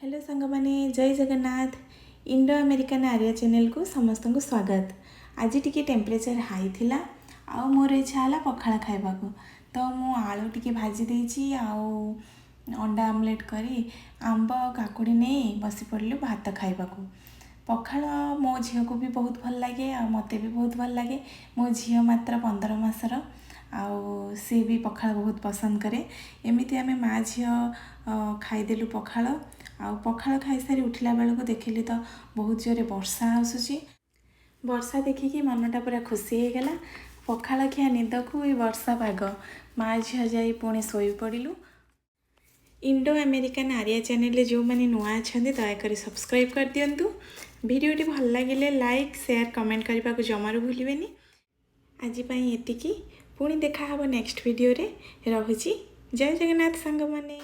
Hello सांग माने जय Jagannath Indo American Arya channel को समस्त को स्वागत। आज टी टेम्परेचर हाई थिला आ मोर इच्छा है पखाला खाइबा को तो मु आलू टी भाजी देछि आउ अंडा आमलेट करी आंब काकुड़ी नहीं बसी पड़लु भात खाइबा को। पखाला मो झील को भी बहुत भल लगे आ मते भी बहुत भल लगे। मो झील मात्र 15 मासर आउ सी भी पखाला बहुत पसंद करे। एमती आम माँ झील खाईदेलु पखाला आउ पखाला खाई सारी उठिला बेल को देखिली तो बहुत जोरे वर्षा आसुची। वर्षा देखिकी मनटा पूरा खुशी हो गला। पखाला खिया निद को वर्षा पाग माँ झील जाई पुणी शोई पड़िलु। इंडो अमेरिकन आर्या चैनल जो मैंने नुआ अच्छा दयाकोरी सब्सक्राइब कर दिंतु। भिडियोटी भल लगे लाइक शेयर कमेंट करने को जमारू भूलिबेनी। आज एतिकी पुणी देखा हब नेक्स्ट वीडियो रे। रहुची जय जगन्नाथ सांग माने।